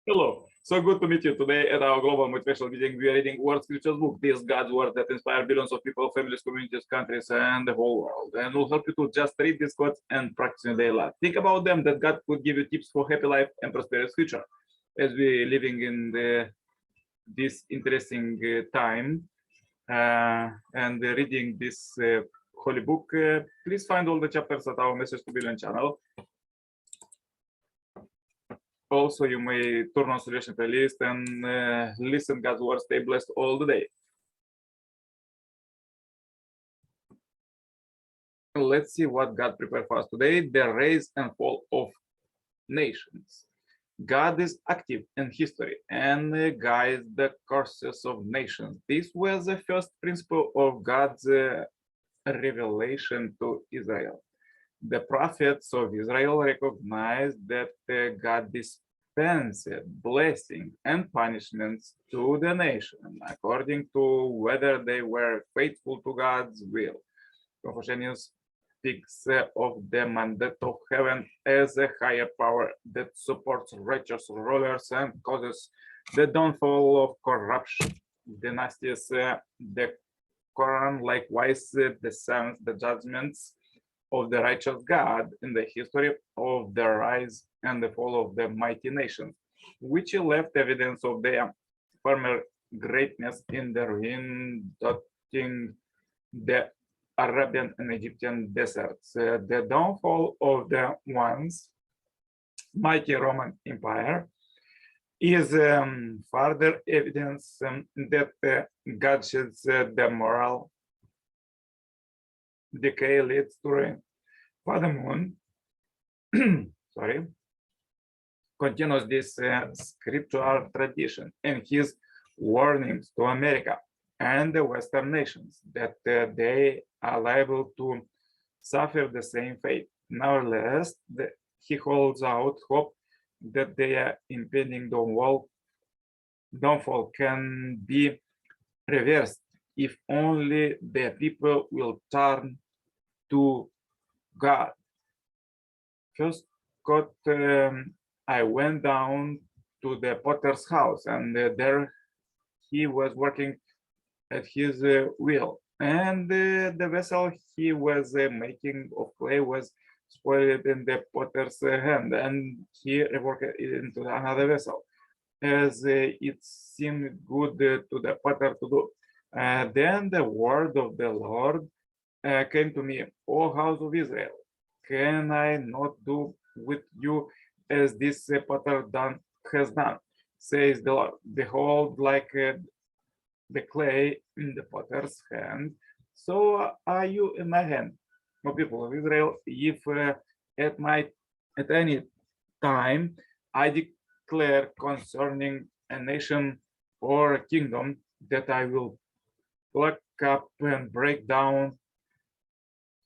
Hello, so good to meet you. Today at our global motivational meeting, we are reading World Scriptures book, this God's word that inspire billions of people, families, communities, countries, and the whole world. And will help you to just read these quotes and practice in their life. Think about them, that God could give you tips for happy life and prosperous future. As we living in this interesting time and reading this holy book, please find all the chapters at our Message to Billion channel. Also, you may turn on suggestion playlist and listen God's word. Stay blessed all the day. Let's see what God prepared for us today. The rise and fall of nations. God is active in history and guides the courses of nations. This was the first principle of God's revelation to Israel. The prophets of Israel recognized that God dispensed blessing and punishments to the nation according to whether they were faithful to God's will. Confucius speaks of the mandate of heaven as a higher power that supports righteous rulers and causes the downfall of corruption dynasties. The Quran likewise descends the judgments of the righteous God in the history of the rise and the fall of the mighty nations, which left evidence of their former greatness in the ruin dotting the Arabian and Egyptian deserts. The downfall of the once mighty Roman Empire is further evidence that God sheds the moral decay leads to rain. Father Moon continues this scriptural tradition in his warnings to America and the Western nations that they are liable to suffer the same fate. Nevertheless, he holds out hope that their impending downfall can be reversed if only the people will turn to God. First, I went down to the potter's house, and there he was working at his wheel, and the vessel he was making of clay was spoiled in the potter's hand, and he reworked it into another vessel, as it seemed good to the potter to do. Then the word of the Lord came to me, O house of Israel, can I not do with you as this potter has done, says the Lord. Behold, like the clay in the potter's hand, so are you in my hand, O people of Israel. If at any time I declare concerning a nation or a kingdom that I will pluck up and break down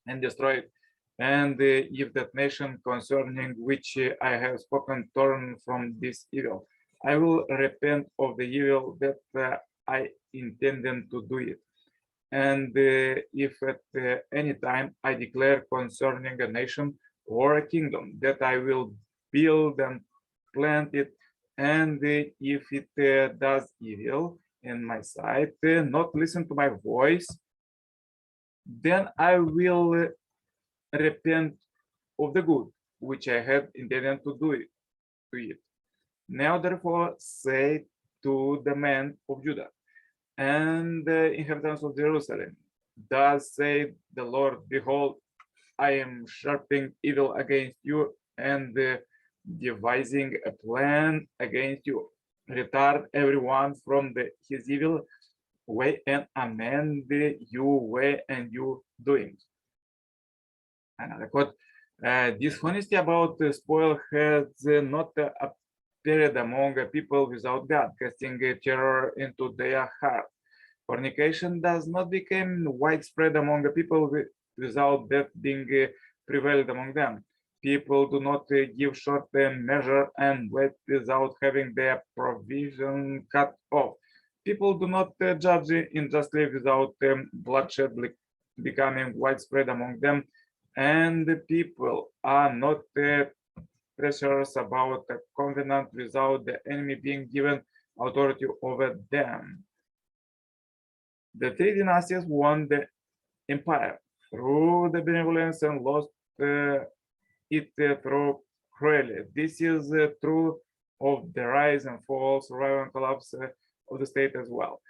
and destroy it, and if that nation concerning which I have spoken turn from this evil, I will repent of the evil that I intended to do it. And if at any time I declare concerning a nation or a kingdom that I will build and plant it, and if it does evil in my sight, not listen to my voice, then I will repent of the good which I had intended to do to it. Now therefore say to the men of Judah and the inhabitants of Jerusalem, thus say the Lord, behold, I am sharpening evil against you and devising a plan against you. Return everyone from his evil way and amend your way and your doings. Another quote, dishonesty about the spoil has not appeared among people without God, casting terror into their heart. Fornication does not become widespread among people without death being prevailed among them. People do not give short measure and wait without having their provision cut off. People do not judge unjustly without bloodshed becoming widespread among them, and the people are not pressures about a covenant without the enemy being given authority over them. The three dynasties won the empire through the benevolence and lost it through cruelty. This is true of the rise and fall, survival and collapse of the state as well.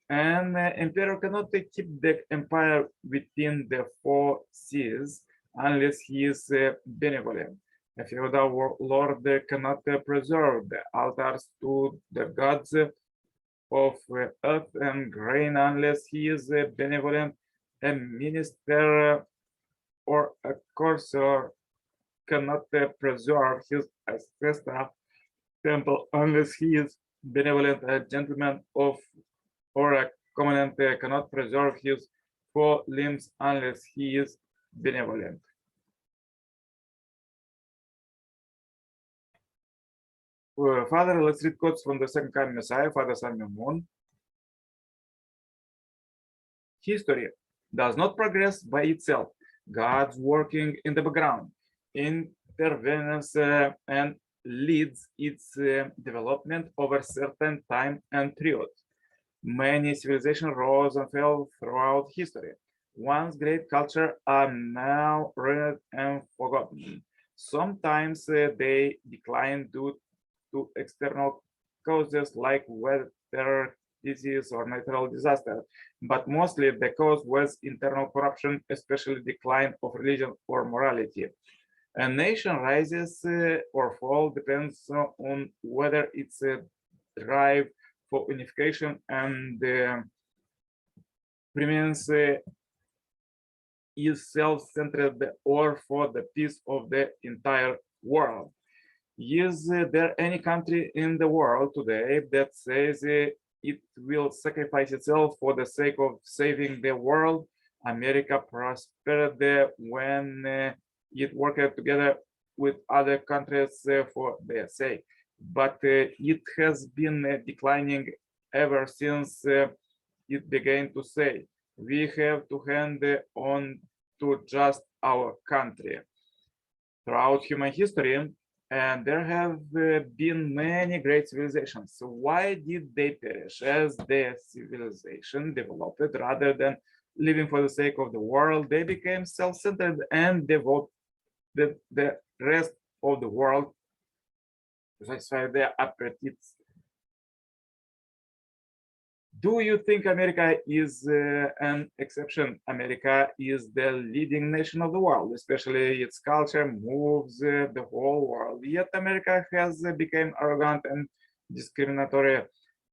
An emperor cannot keep the empire within the four seas unless he is benevolent. A feudal lord cannot preserve the altars to the gods of earth and grain unless he is benevolent. A minister or a courtier cannot preserve his ancestral temple unless he is benevolent. A gentleman of or a commandant cannot preserve his four limbs unless he is benevolent. Father, let's read quotes from the second coming Messiah, Father Samuel Moon. History does not progress by itself. God's working in the background, intervenes and leads its development over certain time and period. Many civilizations rose and fell throughout history. Once great culture are now ruined and forgotten. Sometimes they decline due to external causes like weather, disease, or natural disaster, but mostly the cause was internal corruption, especially decline of religion or morality. A nation rises or falls depends on whether its drive for unification and preeminence is self-centered or for the peace of the entire world. Is there any country in the world today that says it will sacrifice itself for the sake of saving the world? America prospered when it worked together with other countries for their sake, but it has been declining ever since it began to say, we have to hand on to just our country. Throughout human history, and there have been many great civilizations. So why did they perish? As their civilization developed, rather than living for the sake of the world, they became self-centered and devoted the rest of the world to satisfy their appetites. Do you think America is an exception? America is the leading nation of the world, especially its culture moves the whole world. Yet America has become arrogant and discriminatory.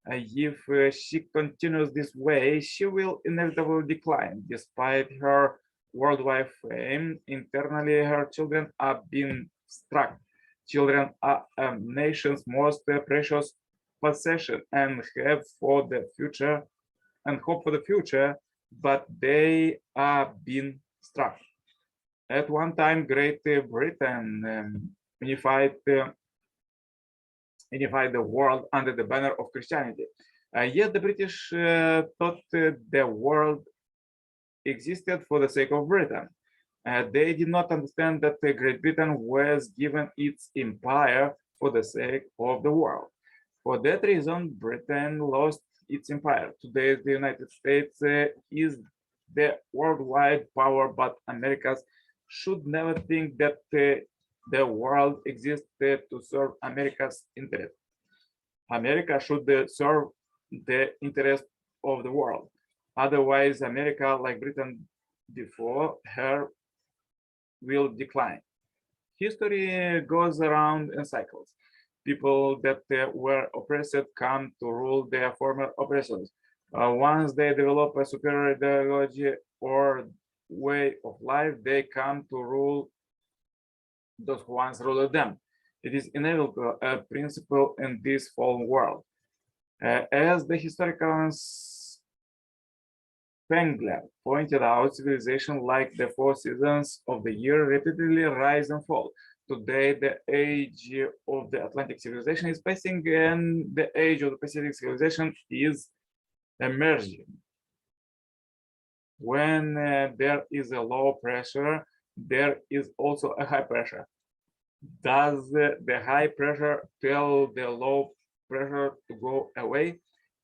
If she continues this way, she will inevitably decline. Despite her worldwide fame, internally her children are being struck. Children are a nation's most precious possession and have for the future and hope for the future, but they are being struck. At one time, Great Britain unified the world under the banner of Christianity. Yet the British thought the world existed for the sake of Britain. They did not understand that Great Britain was given its empire for the sake of the world. For that reason, Britain lost its empire. Today, the United States is the worldwide power, but Americans should never think that the world exists to serve America's interest. America should serve the interest of the world. Otherwise, America, like Britain before her, will decline. History goes around in cycles. People that were oppressed come to rule their former oppressors. Once they develop a superior ideology or way of life, they come to rule those who once ruled them. It is inevitable, a principle in this fallen world. As the historical Spengler pointed out, civilization like the four seasons of the year repeatedly rise and fall. Today, the age of the Atlantic civilization is passing and the age of the Pacific civilization is emerging. When there is a low pressure, there is also a high pressure. Does the high pressure tell the low pressure to go away?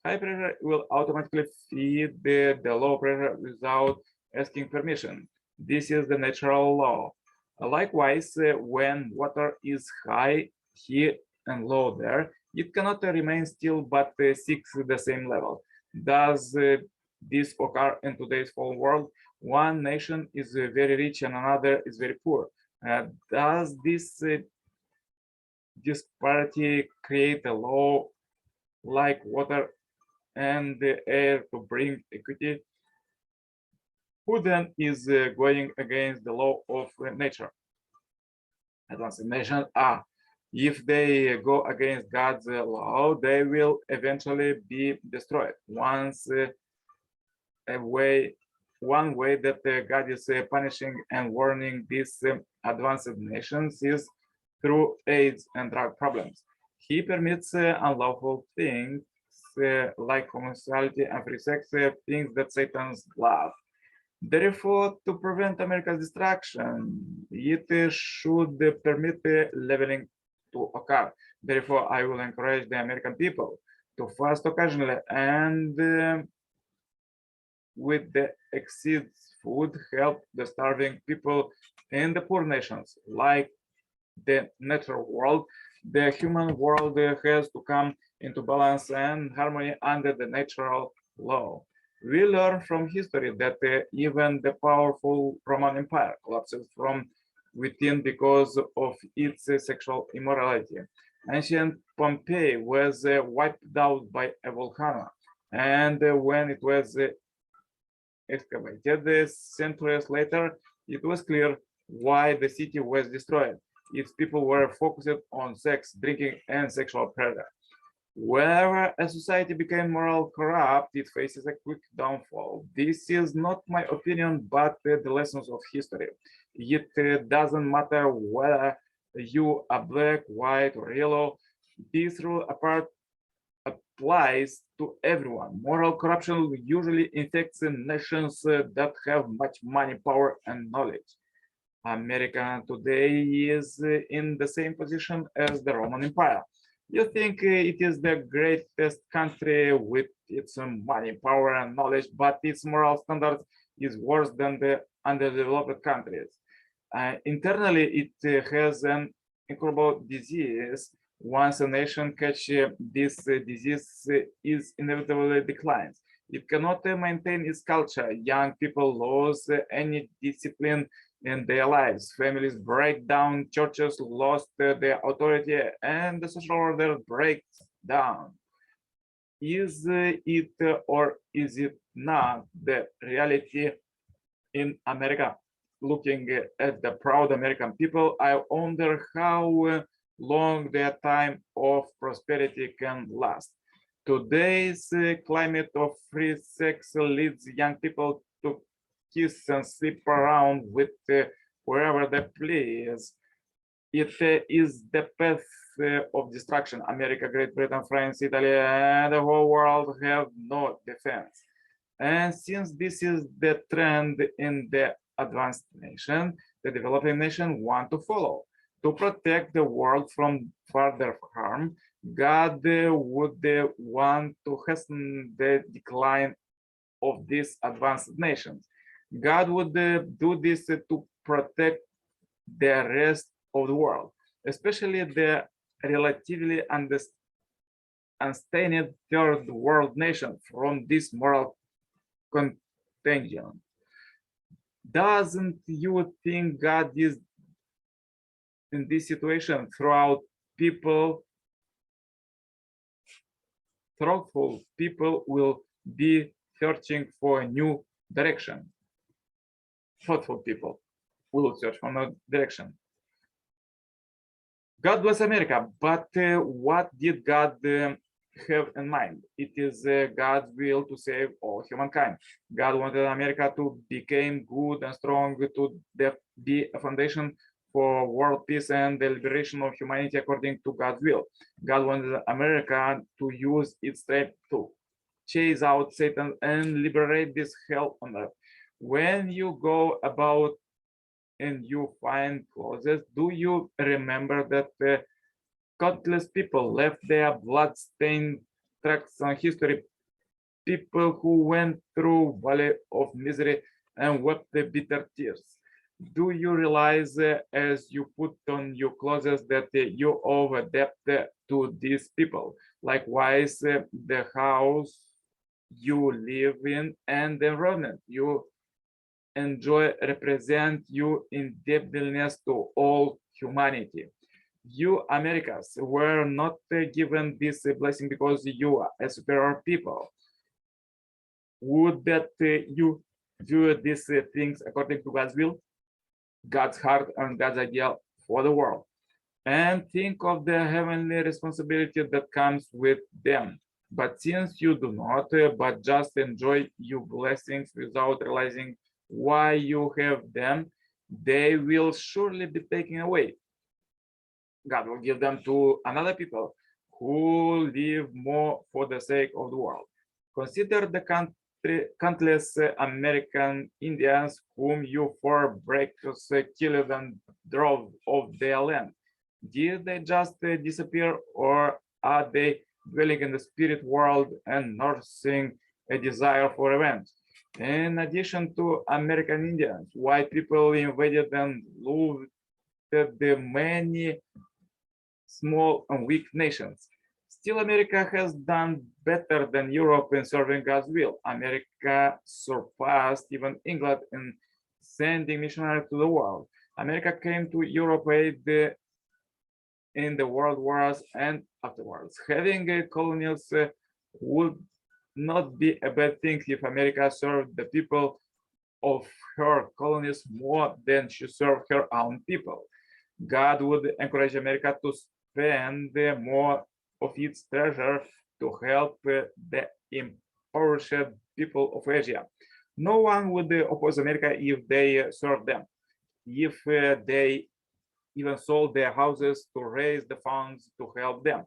High pressure will automatically feed the low pressure without asking permission. This is the natural law. Likewise, when water is high here and low there, it cannot remain still but seeks the same level. Does this occur in today's fallen world? One nation is very rich and another is very poor. Does this disparity create a law like water and the air to bring equity? Who then is going against the law of nature? Advanced nations are. If they go against God's law, they will eventually be destroyed. One way that God is punishing and warning these advanced nations is through AIDS and drug problems. He permits unlawful things like homosexuality and free sex, things that Satan's love. Therefore, to prevent America's destruction, it should permit leveling to occur. Therefore, I will encourage the American people to fast occasionally and with the exceeds food help the starving people in the poor nations. Like the natural world, the human world has to come into balance and harmony under the natural law. We learn from history that even the powerful Roman Empire collapses from within because of its sexual immorality. Ancient Pompeii was wiped out by a volcano, and when it was excavated centuries later, it was clear why the city was destroyed. Its people were focused on sex, drinking, and sexual pleasure. Wherever a society became moral corrupt, it faces a quick downfall. This is not my opinion, but the lessons of history. It doesn't matter whether you are black, white, or yellow. This rule applies to everyone. Moral corruption usually infects nations that have much money, power, and knowledge. America today is in the same position as the Roman Empire. You think it is the greatest country with its money, power, and knowledge, but its moral standards is worse than the underdeveloped countries. Internally, it has an incurable disease. Once a nation catches this disease, is inevitably declines. It cannot maintain its culture. Young people lose any discipline in their lives. Families break down, churches lost their authority, and the social order breaks down. Is it or is it not the reality in America? Looking at the proud American people, I wonder how long their time of prosperity can last. Today's climate of free sex leads young people to kiss and sleep around with whoever they please. It is the path of destruction. America, Great Britain, France, Italy, and the whole world have no defense. And since this is the trend in the advanced nation, the developing nation want to follow. To protect the world from further harm, God would want to hasten the decline of these advanced nations. God would do this to protect the rest of the world, especially the relatively unstained third world nation from this moral contagion. Doesn't you think God is in this situation throughout people? Thoughtful people will be searching for a new direction. Thoughtful people will search for a new direction. God bless America, but what did God have in mind? It is God's will to save all humankind. God wanted America to become good and strong, to be a foundation for world peace and the liberation of humanity according to God's will. God wanted America to use its strength to chase out Satan and liberate this hell on earth. When you go about and you find clothes, do you remember that countless people left their blood-stained tracks on history? People who went through valley of misery and wept the bitter tears. Do you realize as you put on your clothes that you owe a debt to these people? Likewise, the house you live in and the environment you enjoy represent your indebtedness to all humanity. You Americans were not given this blessing because you are a superior people. Would that you do these things according to God's will, God's heart, and God's ideal for the world, and think of the heavenly responsibility that comes with them. But since you do not, but just enjoy your blessings without realizing why you have them, they will surely be taken away. God will give them to another people who live more for the sake of the world. Consider the countless American Indians whom you for breakers killed and drove off their land. Did they just disappear, or are they dwelling in the spirit world and nursing a desire for revenge? In addition to American Indians, white people invaded and looted the many small and weak nations. Still, America has done better than Europe in serving God's will. America surpassed even England in sending missionaries to the world. America came to Europe aid in the world wars and afterwards. Having colonies would not be a bad thing if America served the people of her colonies more than she served her own people. God would encourage America to spend more of its treasure to help the impoverished people of Asia. No one would oppose America if they served them, if they even sold their houses to raise the funds to help them.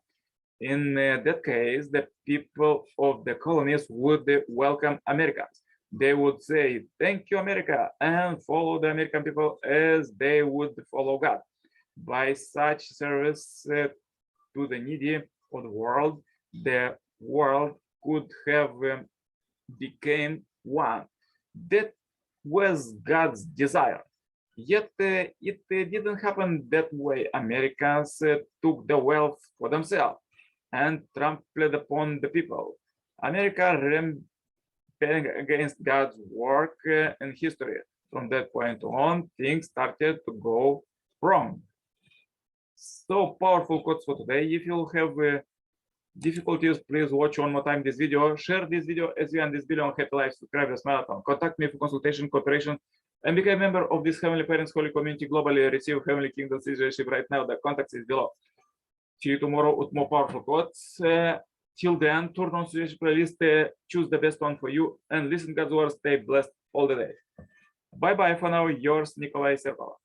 In that case, the people of the colonies would welcome Americans. They would say, "Thank you, America," and follow the American people as they would follow God. By such service to the needy of the world could have become one. That was God's desire. Yet it didn't happen that way. Americans took the wealth for themselves and trampled upon the people. America rebelled against God's work in history. From that point on, things started to go wrong. So powerful quotes for today. If you have difficulties, please watch one more time this video. Share this video as you end this video on Happy Life Subscribers Marathon. Contact me for consultation, cooperation, and become a member of this Heavenly Parents Holy Community globally. Receive Heavenly Kingdom citizenship right now. The contact is below. See you tomorrow with more powerful quotes. Till then, turn on suggestion playlist, choose the best one for you, and listen God's words. Stay blessed all the day. Bye bye for now. Yours, Nicolae Cirpala.